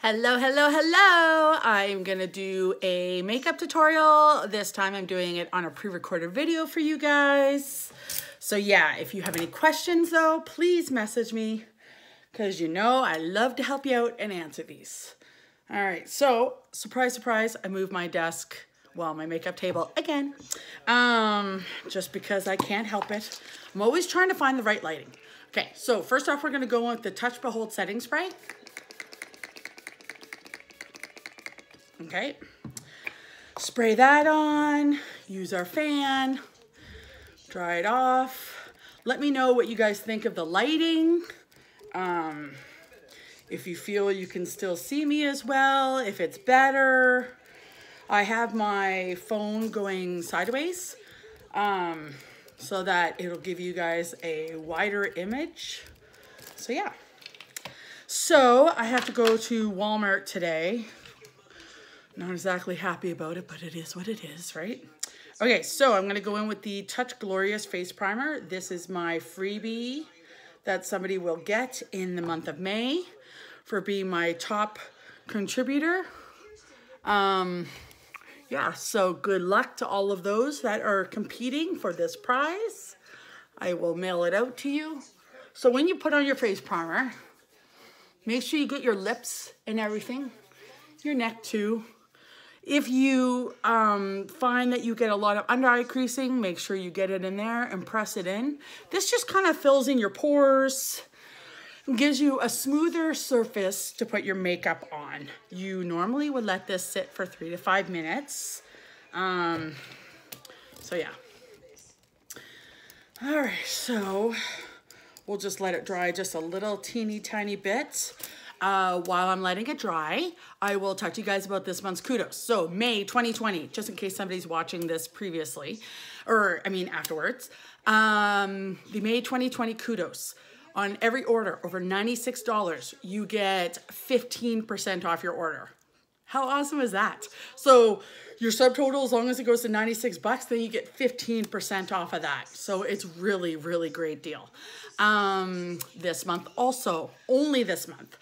Hello, hello, hello. I'm gonna do a makeup tutorial. This time I'm doing it on a pre-recorded video for you guys. So yeah, if you have any questions though, please message me because you know I love to help you out and answer these. All right, so surprise, surprise, I moved my desk, well, my makeup table again, just because I can't help it. I'm always trying to find the right lighting. Okay, so first off, we're gonna go with the Touch Behold setting spray. Okay, spray that on, use our fan, dry it off. Let me know what you guys think of the lighting. If you feel you can still see me as well, if it's better. I have my phone going sideways so that it'll give you guys a wider image. So yeah. So I have to go to Walmart today. Not exactly happy about it, but it is what it is, right? Okay, so I'm gonna go in with the Touch Glorious Face Primer. This is my freebie that somebody will get in the month of May for being my top contributor. Yeah, so good luck to all of those that are competing for this prize. I will mail it out to you. So when you put on your face primer, make sure you get your lips and everything, your neck too. If you find that you get a lot of under eye creasing, make sure you get it in there and press it in. This just kind of fills in your pores and gives you a smoother surface to put your makeup on. You normally would let this sit for 3 to 5 minutes. So yeah. All right, so we'll just let it dry just a little teeny tiny bit. While I'm letting it dry, I will talk to you guys about this month's kudos. So May 2020, just in case somebody's watching this previously, or I mean afterwards, the May 2020 kudos. On every order over $96, you get 15% off your order. How awesome is that? So your subtotal, as long as it goes to 96 bucks, then you get 15% off of that. So it's really, really great deal. This month also, only this month,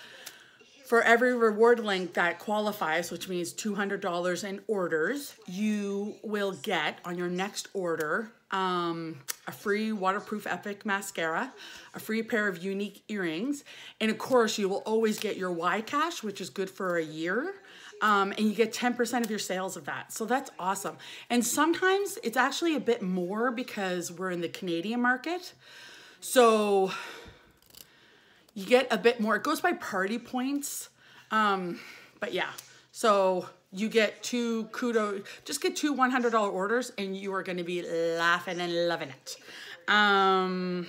for every reward link that qualifies, which means $200 in orders, you will get on your next order a free waterproof Epic mascara, a free pair of Younique earrings, and of course you will always get your Y Cash, which is good for a year, and you get 10% of your sales of that. So that's awesome. And sometimes it's actually a bit more because we're in the Canadian market. So you get a bit more. It goes by party points. But yeah, so you get two kudos, just get two $100 orders and you are going to be laughing and loving it. I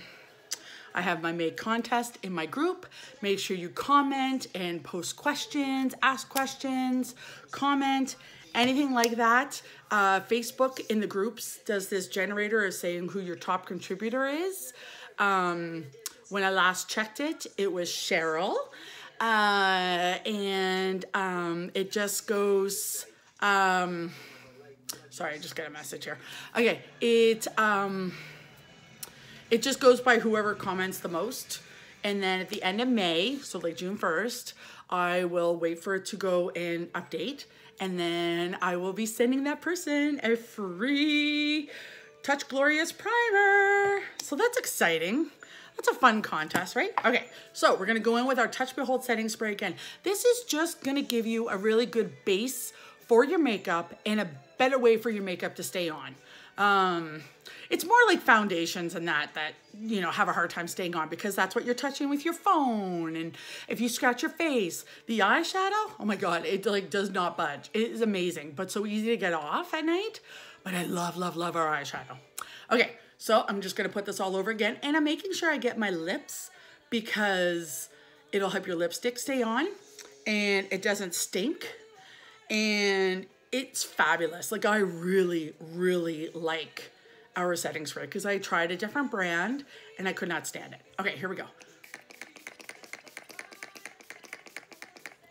have my May contest in my group. Make sure you comment and post questions, ask questions, comment, anything like that. Facebook in the groups does this generator of saying who your top contributor is. When I last checked it, it was Cheryl. It just goes, sorry, I just got a message here. Okay, it just goes by whoever comments the most. And then at the end of May, so like June 1st, I will wait for it to go and update. And then I will be sending that person a free Touch Glorious primer. So that's exciting. That's a fun contest, right? Okay, so we're gonna go in with our Touch Behold setting spray again. This is just gonna give you a really good base for your makeup and a better way for your makeup to stay on. It's more like foundations and that you know have a hard time staying on because that's what you're touching with your phone. And if you scratch your face, the eyeshadow, oh my God, it like does not budge. It is amazing, but so easy to get off at night. But I love, love, love our eyeshadow. Okay. So I'm just gonna put this all over again and I'm making sure I get my lips because it'll help your lipstick stay on and it doesn't stink and it's fabulous. Like I really, really like our setting spray because I tried a different brand and I could not stand it. Okay, here we go.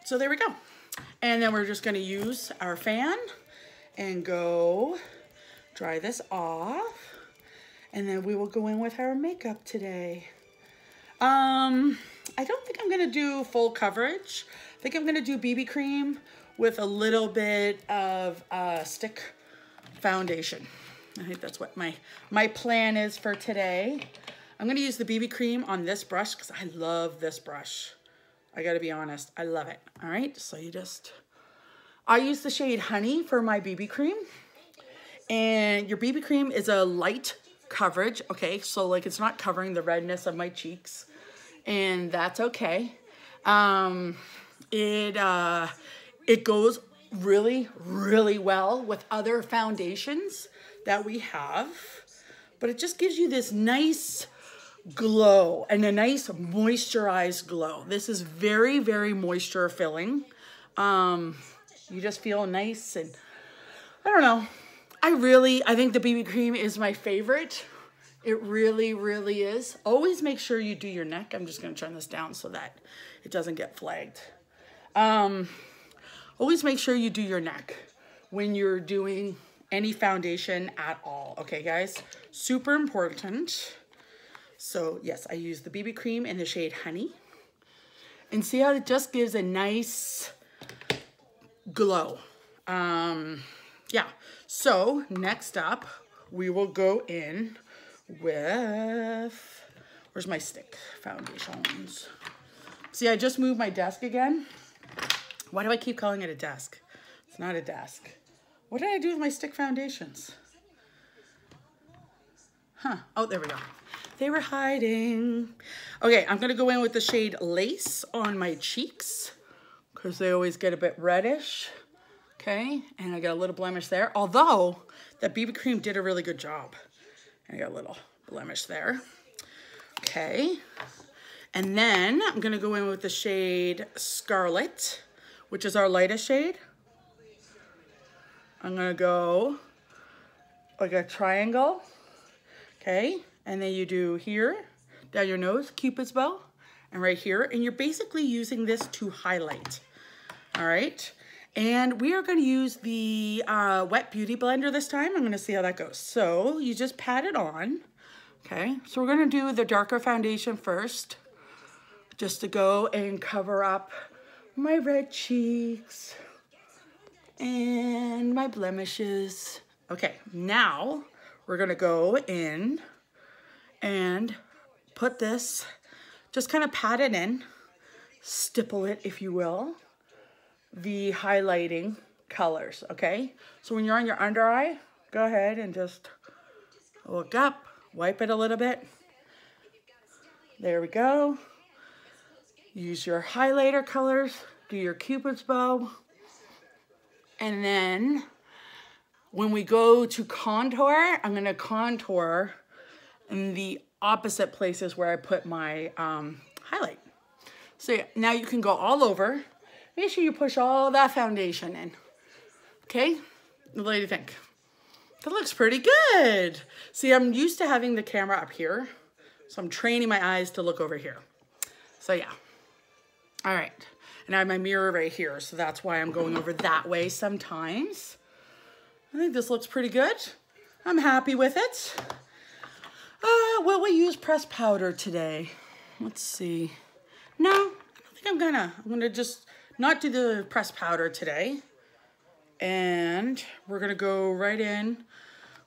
So there we go. And then we're just gonna use our fan and go dry this off. And then we will go in with our makeup today. I don't think I'm gonna do full coverage think I'm gonna do BB cream with a little bit of stick foundation. I think that's what my plan is for today. I'm gonna use the BB cream on this brush because I love this brush. I gotta be honest, I love it. All right, so I use the shade Honey for my BB cream. And your BB cream is a light coverage, okay? So like it's not covering the redness of my cheeks, and that's okay. It goes really, really well with other foundations that we have, but it just gives you this nice glow and a nice moisturized glow. This is very, very moisture filling. You just feel nice, and I don't know. I think the BB cream is my favorite. It really, really is. Always make sure you do your neck. I'm just going to turn this down so that it doesn't get flagged. Always make sure you do your neck when you're doing any foundation at all. Okay, guys? Super important. So, yes, I use the BB cream in the shade Honey. And see how it just gives a nice glow. Yeah. So, next up, we will go in with, where's my stick foundations? See, I just moved my desk again. Why do I keep calling it a desk? It's not a desk. What did I do with my stick foundations? Huh, oh, there we go. They were hiding. Okay, I'm gonna go in with the shade Lace on my cheeks because they always get a bit reddish. Okay, and I got a little blemish there. Although, that BB cream did a really good job. I got a little blemish there. Okay, and then I'm gonna go in with the shade Scarlet, which is our lightest shade. I'm gonna go like a triangle, okay? And then you do here, down your nose, Cupid's bow, and right here, and you're basically using this to highlight, all right? And we are gonna use the Wet Beauty Blender this time. I'm gonna see how that goes. So you just pat it on, okay? So we're gonna do the darker foundation first, just to go and cover up my red cheeks and my blemishes. Okay, now we're gonna go in and put this, just kind of pat it in, stipple it if you will, the highlighting colors, okay? So when you're on your under eye, go ahead and just look up, wipe it a little bit. There we go. Use your highlighter colors, do your Cupid's bow, and then when we go to contour, I'm gonna contour in the opposite places where I put my highlight. So yeah, now you can go all over. Make sure you push all that foundation in. Okay, what do you think? That looks pretty good. See, I'm used to having the camera up here, so I'm training my eyes to look over here. So yeah, all right. And I have my mirror right here, so that's why I'm going over that way sometimes. I think this looks pretty good. I'm happy with it. Will we use pressed powder today? Let's see. No, I don't think I'm gonna just not do the pressed powder today. And we're gonna go right in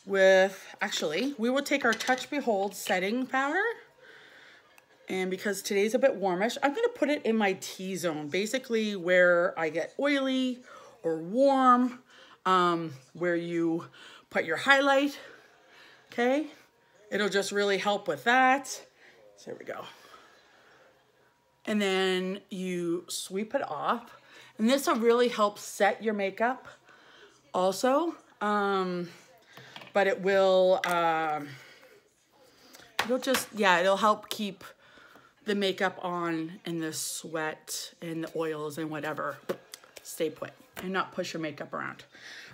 with, actually, we will take our Touch Behold setting powder. And because today's a bit warmish, I'm gonna put it in my T-zone, basically where I get oily or warm, where you put your highlight, okay? It'll just really help with that. So there we go. And then you sweep it off. And this will really help set your makeup also. But it will, it'll help keep the makeup on and the sweat and the oils and whatever stay put and not push your makeup around.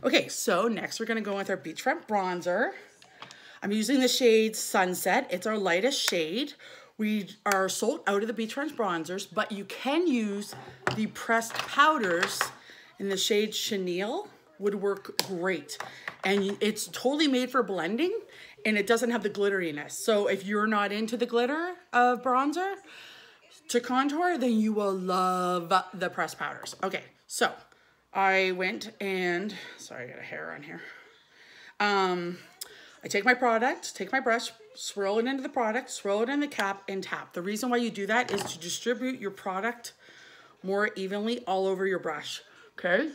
Okay, so next we're gonna go with our beachfront bronzer. I'm using the shade Sunset. It's our lightest shade. We are sold out of the beachfront bronzers, but you can use the pressed powders in the shade Chenille, would work great. And it's totally made for blending, and it doesn't have the glitteriness. So if you're not into the glitter of bronzer, to contour, then you will love the pressed powders. Okay, so I went and, sorry, I got a hair on here. I take my product, take my brush, swirl it into the product, swirl it in the cap, and tap. The reason why you do that is to distribute your product more evenly all over your brush, okay?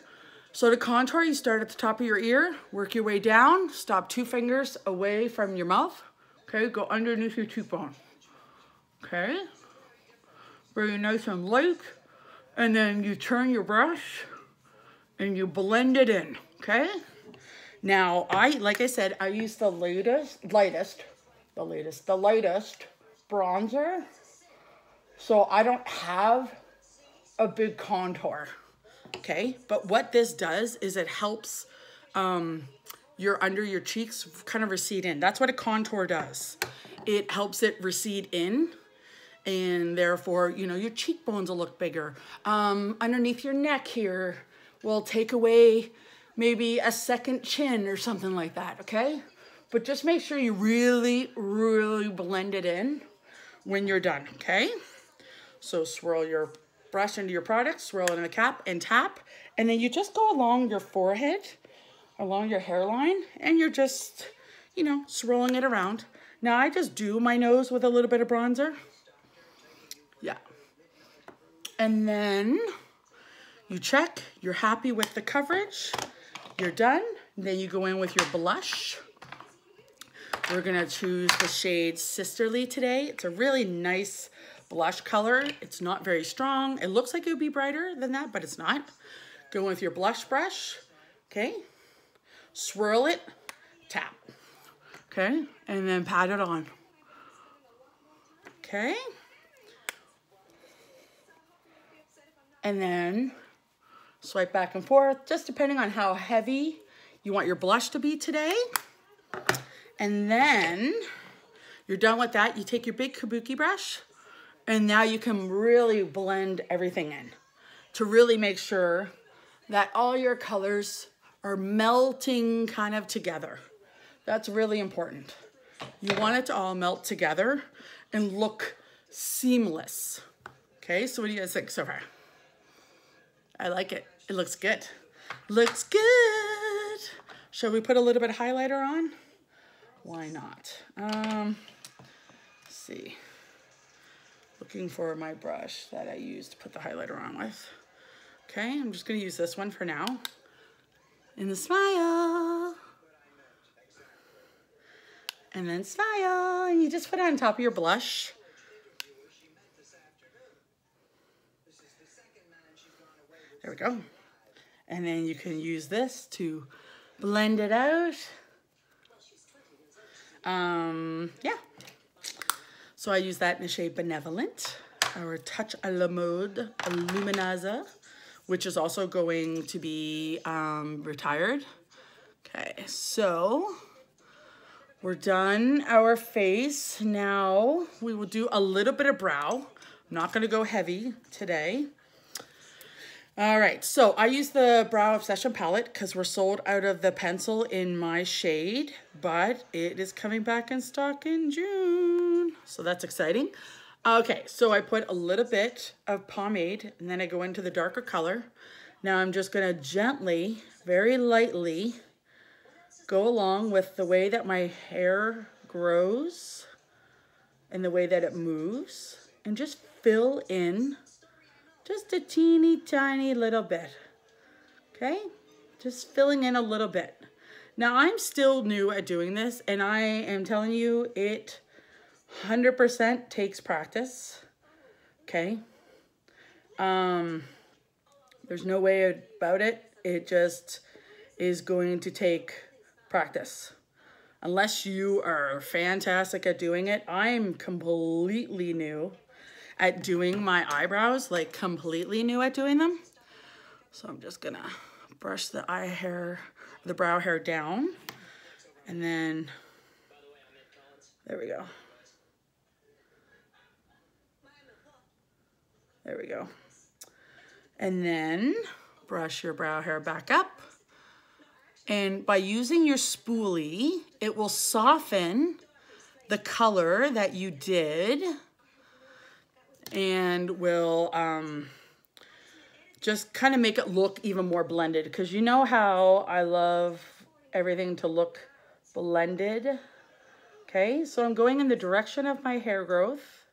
So to contour, you start at the top of your ear, work your way down, stop 2 fingers away from your mouth, okay? Go underneath your cheekbone, okay? Very nice and light, and then you turn your brush and you blend it in, okay? Now, like I said, I use the lightest bronzer, so I don't have a big contour, okay? But what this does is it helps your under your cheeks kind of recede in. That's what a contour does. It helps it recede in, and therefore, you know, your cheekbones will look bigger. Underneath your neck here will take away maybe a second chin or something like that, okay? But just make sure you really, really blend it in when you're done, okay? So swirl your brush into your product, swirl it in the cap, and tap. And then you just go along your forehead, along your hairline, and you're just, you know, swirling it around. Now I just do my nose with a little bit of bronzer. Yeah. And then you check, you're happy with the coverage, you're done. Then you go in with your blush. We're gonna choose the shade Sisterly today. It's a really nice blush color. It's not very strong. It looks like it would be brighter than that, but it's not. Go with your blush brush, okay? Swirl it, tap, okay? And then pat it on, okay? And then swipe back and forth, just depending on how heavy you want your blush to be today. And then you're done with that. You take your big kabuki brush, and now you can really blend everything in to really make sure that all your colors are melting kind of together. That's really important. You want it to all melt together and look seamless. Okay, so what do you guys think so far? I like it. It looks good. Looks good. Shall we put a little bit of highlighter on? Why not? Let's see. Looking for my brush that I used to put the highlighter on with. Okay, I'm just gonna use this one for now. And the smile. And then smile. And you just put it on top of your blush. There we go. And then you can use this to blend it out. Yeah. So I use that in the shade Benevolent, our Touch à la Mode Luminosa, which is also going to be retired. Okay, so we're done our face. Now we will do a little bit of brow. I'm not gonna go heavy today. All right, so I use the Brow Obsession palette because we're sold out of the pencil in my shade, but it is coming back in stock in June. So that's exciting. Okay, so I put a little bit of pomade and then I go into the darker color. Now I'm just gonna gently, very lightly, go along with the way that my hair grows and the way that it moves and just fill in just a teeny tiny little bit, okay? Just filling in a little bit. Now I'm still new at doing this and I am telling you it 100% takes practice, okay? There's no way about it. It just is going to take practice. Unless you are fantastic at doing it, I'm completely new at doing my eyebrows, like completely new at doing them. So I'm just gonna brush the the brow hair down, and then, there we go. There we go. And then brush your brow hair back up. And by using your spoolie, it will soften the color that you did. and will just kind of make it look even more blended, because you know how I love everything to look blended. Okay, so I'm going in the direction of my hair growth,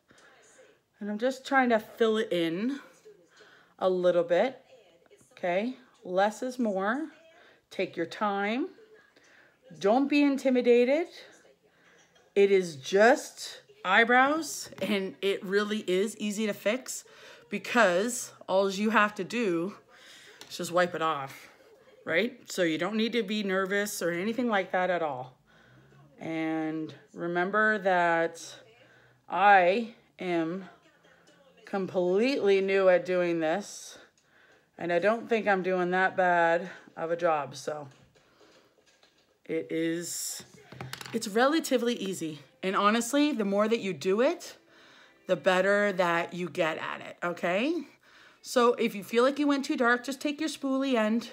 and I'm just trying to fill it in a little bit. Okay, less is more. Take your time. Don't be intimidated. It is just eyebrows, and it really is easy to fix, because all you have to do is just wipe it off, right? So you don't need to be nervous or anything like that at all. And remember that I am completely new at doing this, and I don't think I'm doing that bad of a job. So it's relatively easy. And honestly, the more that you do it, the better that you get at it, okay? So if you feel like you went too dark, just take your spoolie end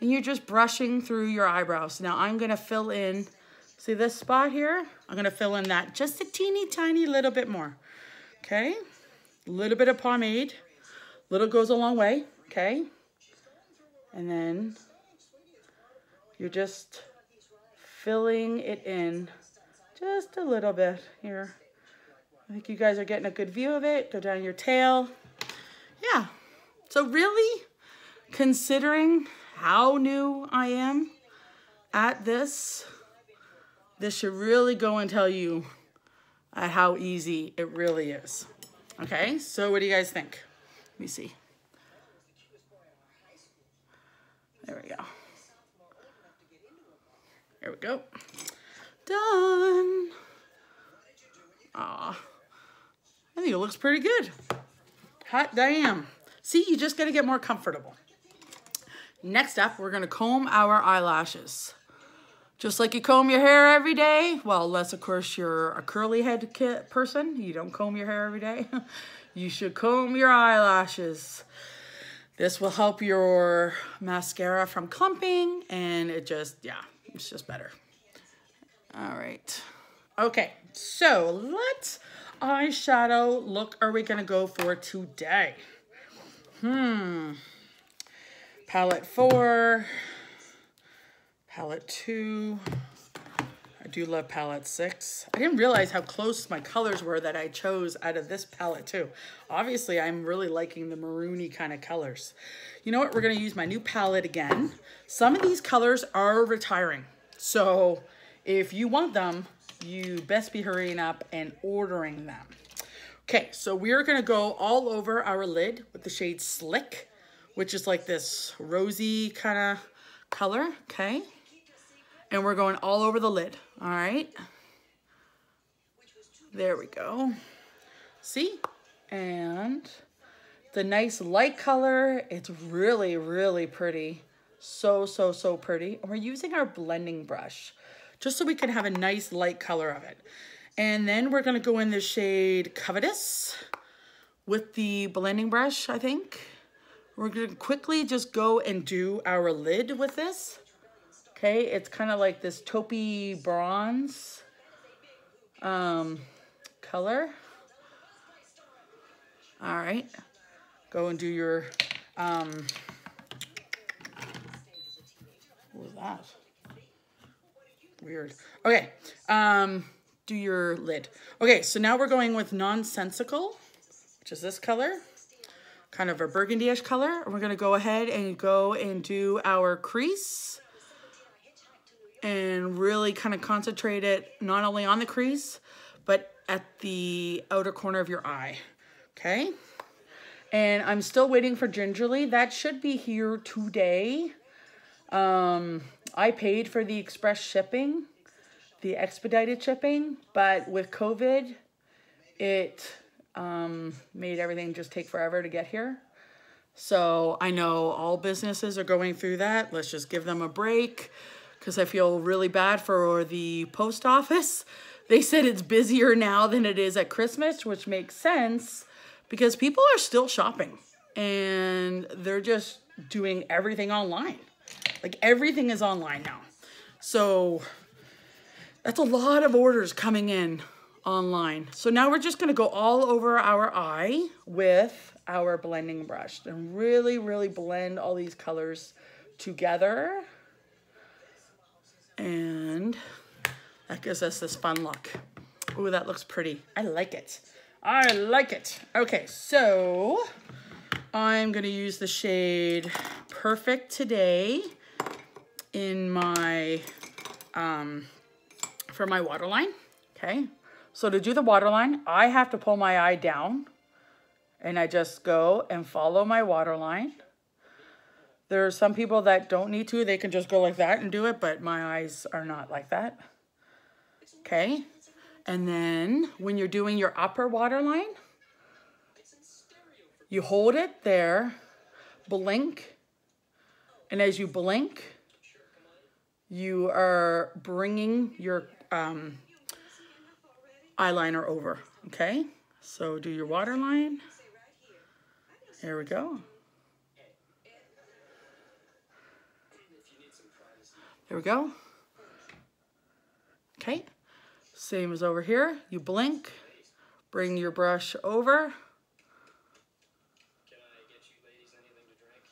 and you're just brushing through your eyebrows. Now I'm gonna fill in, see this spot here? I'm gonna fill in that just a teeny tiny little bit more, okay? A little bit of pomade, little goes a long way, okay? And then you're just filling it in just a little bit here. I think you guys are getting a good view of it. Go down your tail. Yeah. So really, considering how new I am at this, this should really go and tell you how easy it really is. Okay, so what do you guys think? Let me see. There we go. There we go. Done. Aw. I think it looks pretty good. Hot damn. See, you just got to get more comfortable. Next up, we're going to comb our eyelashes. Just like you comb your hair every day. Well, unless, of course, you're a curly head person. You don't comb your hair every day. You should comb your eyelashes. This will help your mascara from clumping, and it just, yeah, it's just better. All right. Okay, so what eyeshadow look are we going to go for today? Palette 4, palette 2. I do love palette 6. I didn't realize how close my colors were that I chose out of this palette too. Obviously, I'm really liking the maroony kind of colors. You know what? We're going to use my new palette again. Some of these colors are retiring. So if you want them, you best be hurrying up and ordering them. Okay, so we're going to go all over our lid with the shade Slick, which is like this rosy kind of color, okay? And we're going all over the lid, all right? There we go. See? And the nice light color, it's really, really pretty. So, so, so pretty. And we're using our blending brush just so we can have a nice light color of it. And then we're gonna go in the shade Covetous with the blending brush, I think. We're gonna quickly just go and do our lid with this. Okay, it's kind of like this taupey bronze color. All right, go and do your, what was that? Weird. Okay, do your lid. Okay, so now we're going with Nonsensical, which is this color, kind of a burgundy-ish color. And we're gonna go ahead and do our crease and really kind of concentrate it not only on the crease, but at the outer corner of your eye, okay? And I'm still waiting for Gingerly. That should be here today. I paid for the express shipping, the expedited shipping, but with COVID, it made everything just take forever to get here. So I know all businesses are going through that. Let's just give them a break, because I feel really bad for the post office. They said it's busier now than it is at Christmas, which makes sense because people are still shopping and they're just doing everything online. Like everything is online now. So that's a lot of orders coming in online. So now we're just gonna go all over our eye with our blending brush and really, really blend all these colors together. And that gives us this fun look. Ooh, that looks pretty. I like it. I like it. Okay, so I'm gonna use the shade Perfect today in my, for my waterline, okay? So to do the waterline, I have to pull my eye down and I just go and follow my waterline. There are some people that don't need to, they can just go like that and do it, but my eyes are not like that, okay? And then when you're doing your upper waterline, you hold it there, blink, and as you blink, you are bringing your eyeliner over, okay? So do your waterline. There we go. There we go. Okay. Same as over here. You blink, bring your brush over.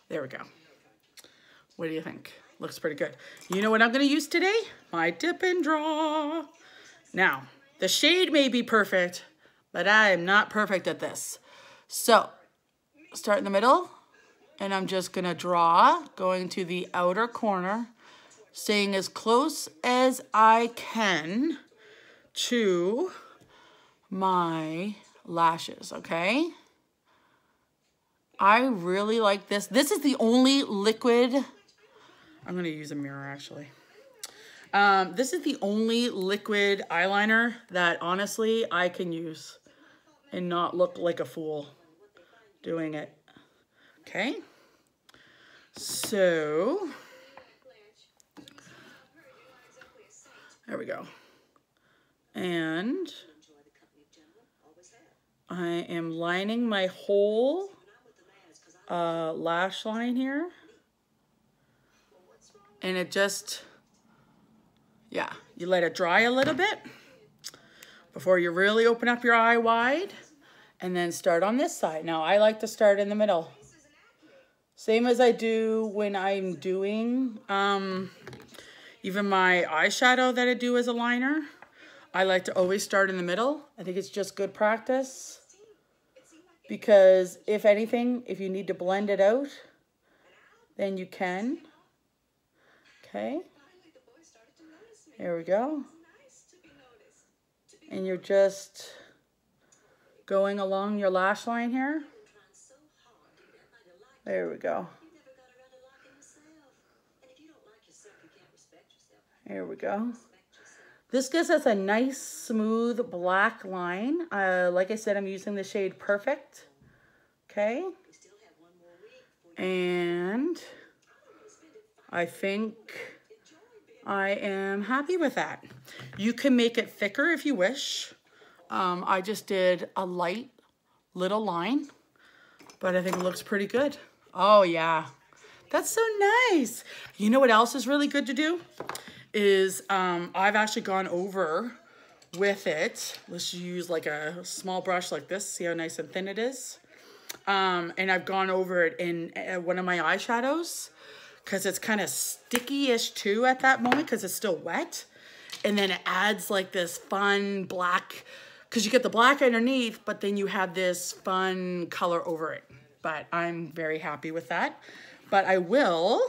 There we go. What do you think? Looks pretty good. You know what I'm going to use today? My dip and draw. Now, the shade may be perfect, but I am not perfect at this. So, start in the middle, and I'm just going to draw, going to the outer corner, staying as close as I can to my lashes, okay? I really like this. This is the only liquid, I'm gonna use a mirror actually. This is the only liquid eyeliner that honestly I can use and not look like a fool doing it, okay? So, there we go. And I am lining my whole lash line here. And it just, yeah, you let it dry a little bit before you really open up your eye wide and then start on this side. Now, I like to start in the middle. Same as I do when I'm doing even my eyeshadow that I do as a liner. I like to always start in the middle. I think it's just good practice because if anything, if you need to blend it out, then you can. Okay, there we go. And you're just going along your lash line here. There we go. There we go. This gives us a nice smooth black line. Like I said, I'm using the shade Perfect. Okay. And I think I am happy with that. You can make it thicker if you wish. I just did a light little line, but I think it looks pretty good. Oh yeah, that's so nice. You know what else is really good to do? Is I've actually gone over with it. Let's use like a small brush like this. See how nice and thin it is? And I've gone over it in one of my eyeshadows because it's kind of sticky-ish too at that moment because it's still wet. And then it adds like this fun black, because you get the black underneath, but then you have this fun color over it. But I'm very happy with that. But I will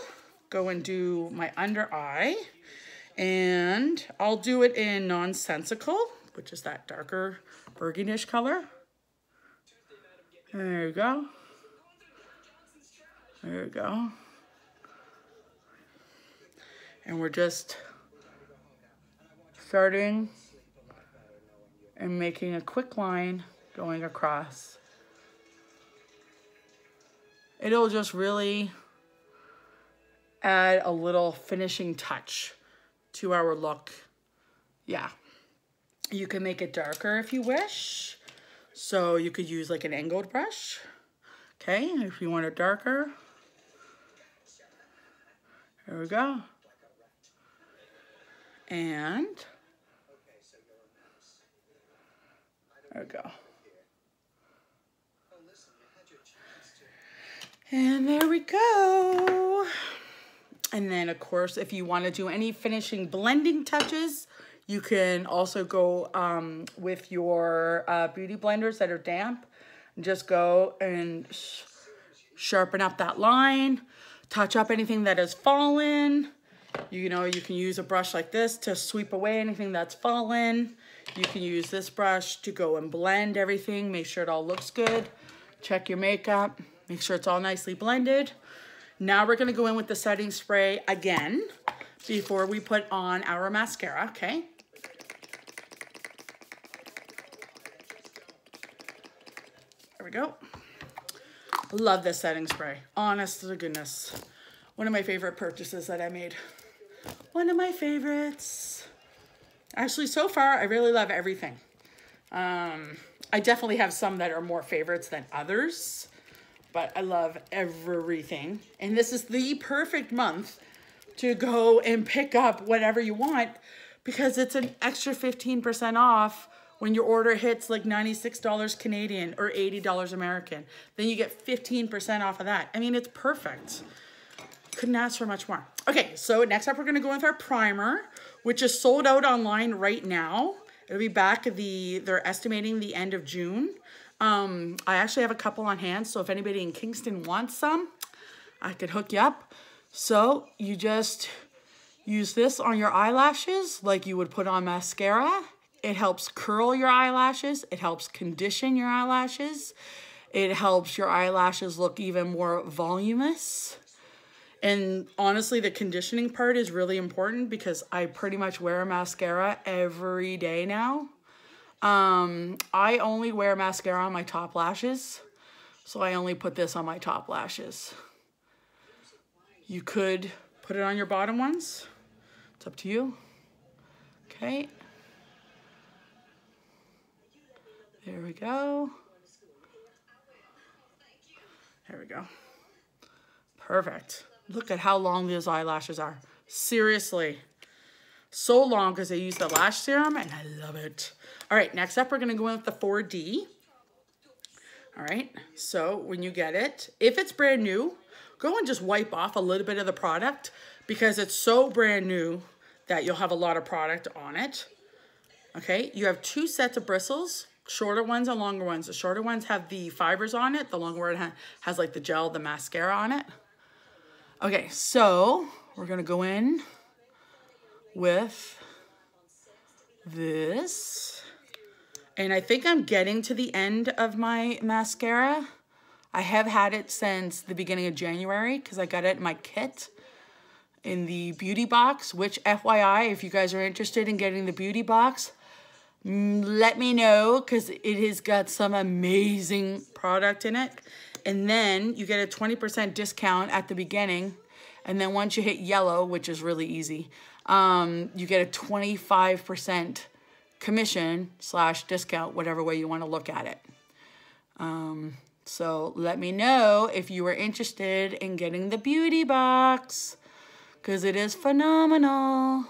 go and do my under eye. And I'll do it in Nonsensical, which is that darker burgundish color. There you go. There you go. And we're just starting and making a quick line going across. It'll just really add a little finishing touch to our look. Yeah, you can make it darker if you wish. So you could use like an angled brush. Okay, if you want it darker. There we go. And There we go. And there we go. And then, of course, if you want to do any finishing blending touches, you can also go with your beauty blenders that are damp. Just go and sharpen up that line, touch up anything that has fallen. You know, you can use a brush like this to sweep away anything that's fallen. You can use this brush to go and blend everything, make sure it all looks good. Check your makeup, make sure it's all nicely blended. Now we're gonna go in with the setting spray again before we put on our mascara, okay? There we go. Love this setting spray, honest to goodness. One of my favorite purchases that I made. One of my favorites. Actually, so far, I really love everything. I definitely have some that are more favorites than others, but I love everything. And this is the perfect month to go and pick up whatever you want because it's an extra 15% off when your order hits like $96 Canadian or $80 American. Then you get 15% off of that. I mean, it's perfect. Couldn't ask for much more. Okay, so next up we're gonna go with our primer, which is sold out online right now. It'll be back they're estimating the end of June. I actually have a couple on hand, so if anybody in Kingston wants some, I could hook you up. So you just use this on your eyelashes like you would put on mascara. It helps curl your eyelashes. It helps condition your eyelashes. It helps your eyelashes look even more voluminous. And honestly, the conditioning part is really important because I pretty much wear a mascara every day now. I only wear mascara on my top lashes, so I only put this on my top lashes. You could put it on your bottom ones. It's up to you. Okay. There we go. There we go. Perfect. Look at how long those eyelashes are. Seriously. So long because I use the lash serum and I love it. All right, next up we're going to go in with the 4D. All right, so when you get it, if it's brand new, go and just wipe off a little bit of the product because it's so brand new that you'll have a lot of product on it. Okay, you have two sets of bristles, shorter ones and longer ones. The shorter ones have the fibers on it. The longer one has like the gel, the mascara on it. Okay, so we're gonna go in with this. And I think I'm getting to the end of my mascara. I have had it since the beginning of January because I got it in my kit in the beauty box, which FYI, if you guys are interested in getting the beauty box, let me know because it has got some amazing product in it. And then you get a 20% discount at the beginning. And then once you hit yellow, which is really easy, you get a 25% commission / discount, whatever way you want to look at it. So let me know if you are interested in getting the beauty box because it is phenomenal.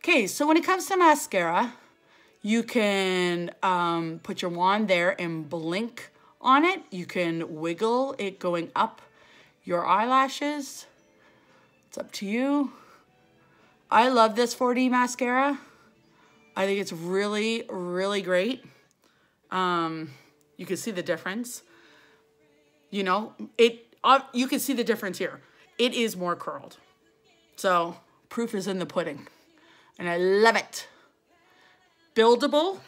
Okay, so when it comes to mascara, you can put your wand there and blink on it. You can wiggle it going up your eyelashes. It's up to you. I love this 4D mascara. I think it's really, really great. You can see the difference. You know, you can see the difference here. It is more curled. So proof is in the pudding. And I love it. Buildable.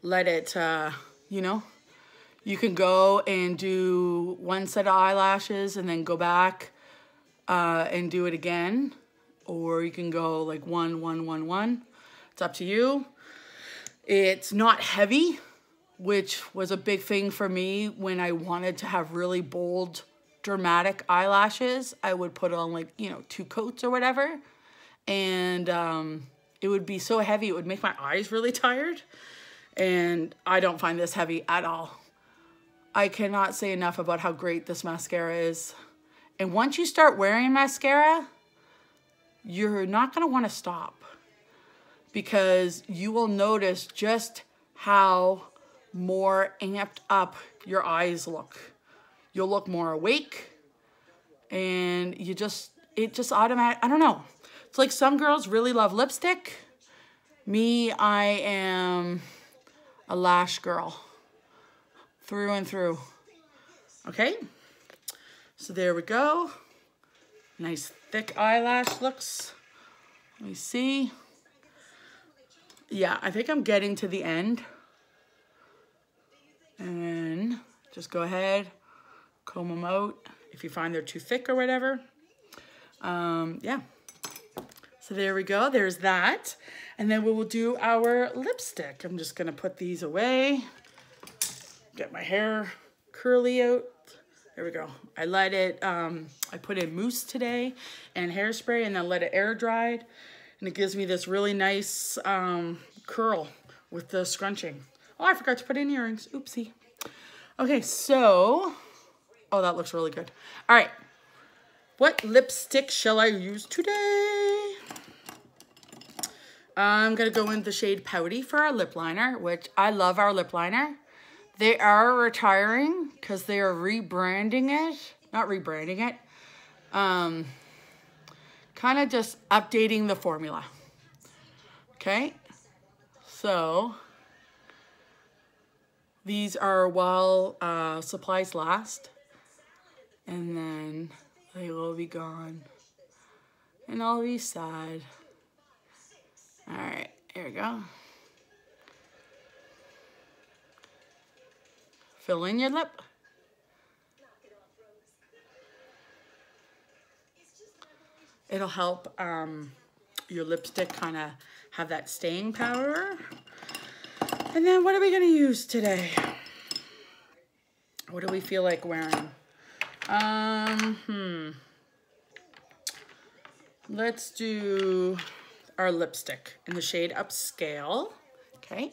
Let it, you know, you can go and do one set of eyelashes and then go back and do it again. Or you can go like 1, 1, 1, 1. It's up to you. It's not heavy, which was a big thing for me when I wanted to have really bold, dramatic eyelashes. I would put on like, you know, 2 coats or whatever. And it would be so heavy, it would make my eyes really tired. And I don't find this heavy at all. I cannot say enough about how great this mascara is. And once you start wearing mascara, you're not gonna wanna stop because you will notice just how more amped up your eyes look. You'll look more awake, and it just automatic, I don't know. It's like some girls really love lipstick. Me, I am a lash girl through and through. Okay, so there we go. Nice thick eyelash looks. Let me see. Yeah, I think I'm getting to the end. And then just go ahead, comb them out if you find they're too thick or whatever. Yeah. So there we go. There's that. And then we will do our lipstick. I'm just going to put these away. Get my hair curly out. There we go. I let it, I put in mousse today and hairspray and then let it air dried. And it gives me this really nice curl with the scrunching. Oh, I forgot to put in earrings. Oopsie. Okay, so, oh, that looks really good. All right. What lipstick shall I use today? I'm going to go in the shade Pouty for our lip liner, which I love our lip liner. They are retiring because they are rebranding it. Not rebranding it. Kind of just updating the formula. Okay. So, these are while supplies last. And then they will be gone. And I'll be sad. All right, here we go. Fill in your lip. It'll help your lipstick kind of have that staying power. And then what are we going to use today? What do we feel like wearing? Let's do our lipstick in the shade Upscale. Okay.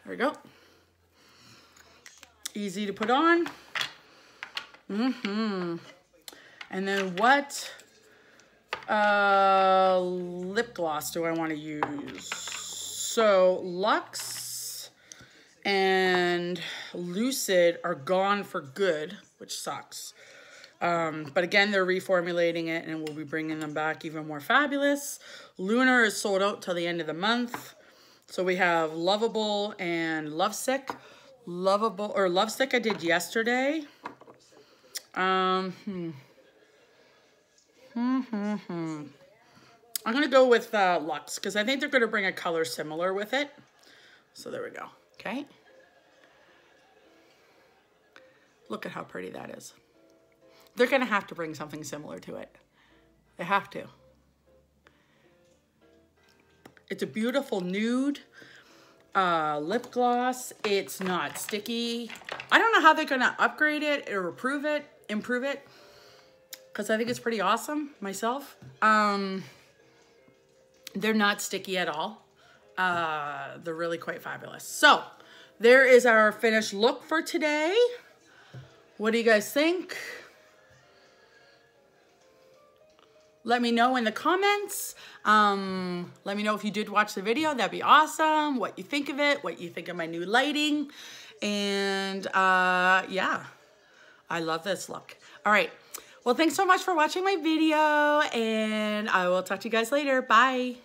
There we go. Easy to put on. And then what lip gloss do I want to use? So Luxe and Lucid are gone for good, which sucks. But again, they're reformulating it and we'll be bringing them back even more fabulous. Lunar is sold out till the end of the month. So we have Lovable and Lovesick. Lovesick I did yesterday. I'm going to go with Luxe because I think they're going to bring a color similar with it. So there we go. Okay. Look at how pretty that is. They're going to have to bring something similar to it. They have to. It's a beautiful nude lip gloss. It's not sticky. I don't know how they're going to upgrade it or improve it, because I think it's pretty awesome myself. They're not sticky at all. They're really quite fabulous. So there is our finished look for today. What do you guys think? Let me know in the comments. Let me know if you did watch the video. That'd be awesome. What you think of it. What you think of my new lighting. And yeah, I love this look. All right. Well, thanks so much for watching my video. And I will talk to you guys later. Bye.